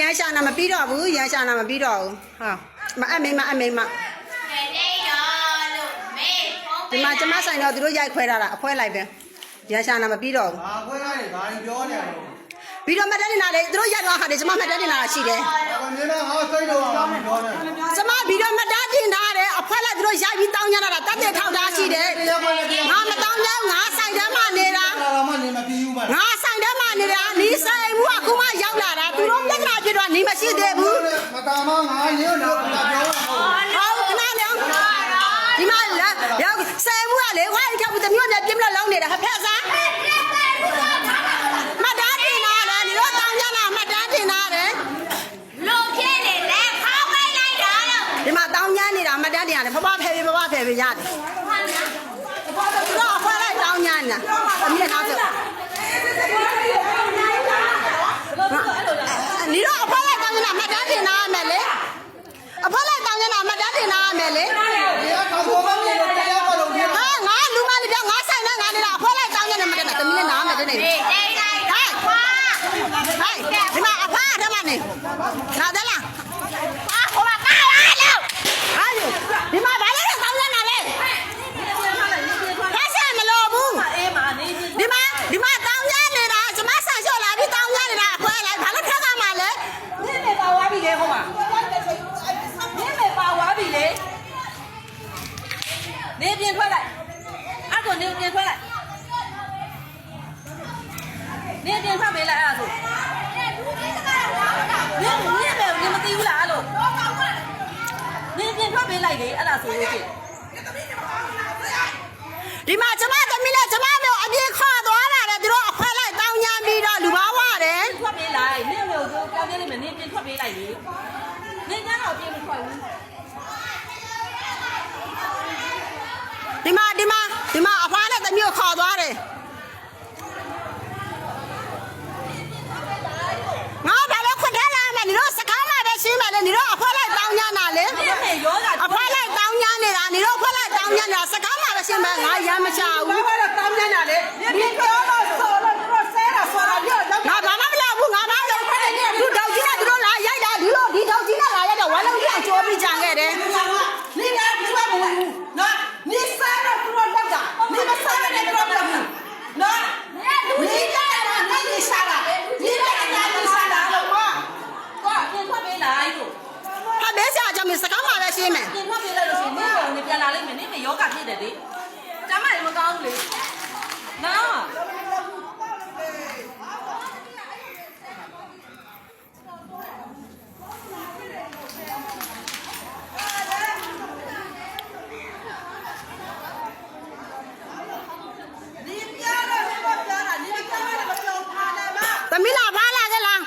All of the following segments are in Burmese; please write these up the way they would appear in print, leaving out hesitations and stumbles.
ရန်ရှာနာမပြီးတော့ဘူးရန်ရှာနာမပြီးတော့ဘူးဟာမအမိမဒီမှာကျမဆိုင်တော့သူတို့ရိုက်ခွဲထားတာအဖွဲလိုက်ပဲရန်ရှာနာမပြီးတော့ဘူး ဘာခွဲလိုက်လဲဘာပြောနေရလဲ ပြီးတော့မတက်နေတာလေသူတို့ရိုက်သွားဟာတယ်ကျမမတက်နေတာရှိတယ် မြင်တော့ငါစိတ်တော့ပြောနေ ကျမပြီးတော့မတက်တင်ထားတယ်အဖွဲလိုက်သူတို့ရိုက်ပြီးတောင်းကြတာတက်တဲ့ထောက်တာရှိတယ်ငါမတောင်းတော့ငါဆိုင်ထဲမှာနေတာ တော့မှနေမပြီးဘူးပါ ငါဆိုင်ထဲမှာနေတာနီးဆိုင်မှုအခုမှရောက်လာတာသူတို့ပြဿနာဖြစ်တော့နေမရှိသေးဘူး မတာမငါညို့တော့ပြောတာ ဟုတ်ခဏလေးဒီမှာရောက်ဆိုင်မှုကလေဝိုင်းထောက်ပြီးတမျိုးနဲ့ပြင်းပြလောင်းနေတာဟဖက်စားမတားတင်လာတယ်ဒီတော့တောင်းကြတာမတားတင်လာတယ်ဒီမှာတောင်းကြနေတာမတားတင်ရတယ်ဖဖဖယ်ပြီးရတယ်သူတော့အဖွဲလိုက်တောင်းကြနေတာအမြင်နောက်ဆို你让我回来当家那没当天拿没嘞？我回来当家那没当天拿没嘞？啊，俺路嘛里边俺山那俺的啦，回来当家那没得那，怎么的拿没得呢？哎，你妈阿爸他妈呢？哪得啦？啊，我妈干完了。哎呦，你妈把那个当家拿来。他现在没老母。你妈当家的啦，什么上学啦？你当家的啦，回来把那看干嘛嘞？你变出来，阿哥你变出来，你变出没来阿叔，你们丢了阿叔，你变出没来的阿拉叔有的。ဒီမှာကျမသမီးနဲ့ကျမမျိုးအပြေခေါ်သွားလာတယ်သူတို့အခွဲလိုက်တောင်းညာပြီးတော့လူပါဝတယ် ထွက်ပေးလိုက်နင့်မျိုးကိုကောင်းပြလိမ့်မယ်နင့်ပြင်ထွက်ပေးလိုက်လေနင့်ကတော့ပြင်မထွက်ဘူး ဒီမှာအဖွားနဲ့သမီးကိုခေါ်သွားတယ်ငါဘာလို့ခွတ်ထဲလာမယ်你တို့စကားမှပဲရှင်းမယ်လေ你တို့အဖွားလိုက်တောင်းညာနာလေ နင့်မေရောတာ အဖွားလိုက်တောင်းညာနေတာ你တို့အဖွားလိုက်တောင်းညာနေတာစကားမှပဲရှင်းမယ်ငါရမ်းမချဘူး ဘာလို့ကောင်းညနာလဲနင့်ပြောတော့ဆော်လို့တို့ဆဲတာဆော်တာပြောတော့ ငါဘာမှမလုပ်ဘူးငါဘာမှမလုပ်ဘူးသူတောက်ကြီးနဲ့သူတို့လာရိုက်တာဒီတောက်ကြီးနဲ့လာရိုက်တော့ဝါလုံးကြီးအကျိုးပြီးကြံခဲ့တယ် 你俩你妈不那你杀了不说那个你们杀了那个不那你家的那你杀了你家的你杀了了吗哥你快别来哟 ဟာမဲဆရာကြောင့်စကားမှပဲရှင်းမယ် 你快别来了你没你别来了你没有干屁的的咱们怎么搞的那 သမီးလာဖားလာကြလား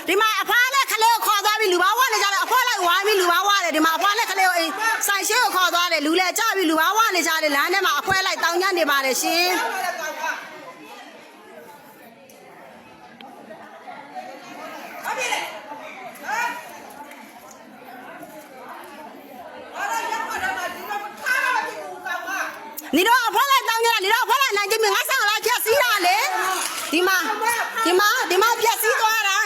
ဒီမှာအဖားနဲ့ခလေးကိုခေါ်သွားပြီးလူပါဝါနေကြတယ်အဖွားလိုက်ဝိုင်းပြီးလူပါဝါတယ်ဒီမှာအဖွားနဲ့ခလေးကိုအိမ်ဆိုင်ရှင်းကိုခေါ်သွားတယ်လူလည်းကြပြီးလူပါဝါနေကြတယ်လမ်းထဲမှာအဖွဲလိုက်တောင်းညနေပါတယ်ရှင်你တို့အဖွားလိုက်တောင်းညနေ你တို့အဖွားလိုက်နိုင်ကြပြီငါဆောင်လာဖြတ်စီးတာလေဒီမှာဖြတ်စီးသွားတာ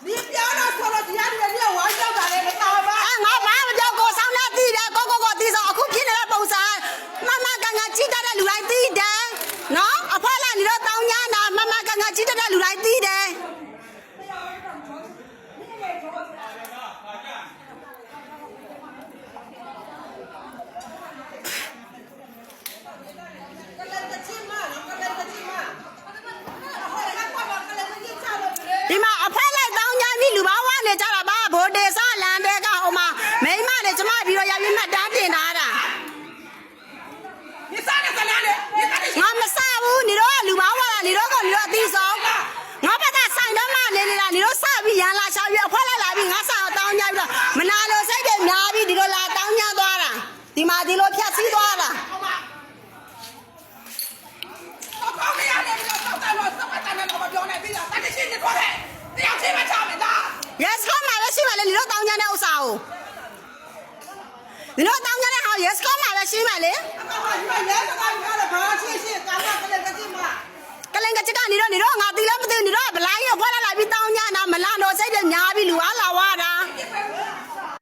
你不要那说了，底下你要玩笑咋的？没打吧？ ငါဘာမပြောကိုဆောင်လက်တည်တယ်ကိုတည်ဆောင်အခုဖြစ်နေတဲ့ပုံစံမမကန်ကန်ကြည့်တတ်တဲ့လူတိုင်းတည်တယ်နော်အဖွားလိုက်နေတော့တောင်းညာနာမမကန်ကန်ကြည့်တတ်တဲ့လူတိုင်းတည်တယ်ဒီမှာအဖွားလိုက်တောင်းညာပြီးလူပါဝါနေကြတာပါဘိုတေဆလန်တဲ့ကဟိုမှာမိမနဲ့ကျမပြီးတော့ရပြီးမှတ်တန်းတင်ထားတာ 你啥的啥的？你啥的？ ငါမစဘူး你တို့ကလူပါဝါလာ你တို့ကအသီးဆုံးငါဘက်ကဆိုင်တော့မှနေနေတာ你တို့စပြီးရန်လာချပြီးအဖွားလိုက်လာပြီးငါဆောင်တောင်းညာပြီးတော့မနာလို့စိတ်တွေများပြီးဒီလိုလာတောင်းညာသွားတာဒီမှာဒီလိုဖြတ်စည်းသွားတာ 我搞没呀？你这搞啥了？什么咱那老板表呢？别呀，咱这心里过来，你要谁嘛差没的？ yes ကောင်းမှာပဲရှိမှလေ你တို့တောင်းညာတဲ့ဥစ္စာကို你တို့တောင်းညာတဲ့ဟာ yes ကောင်းမှာပဲရှိမှလေ 干嘛？你们人家干啥了？不让谢谢，干嘛？可怜个鸡嘛？ ကလင်ကချက်က你တို့ငါတီးလည်းမသိဘူး你တို့ကဘလိုင်းကိုဖွားလာ ပြီလူအား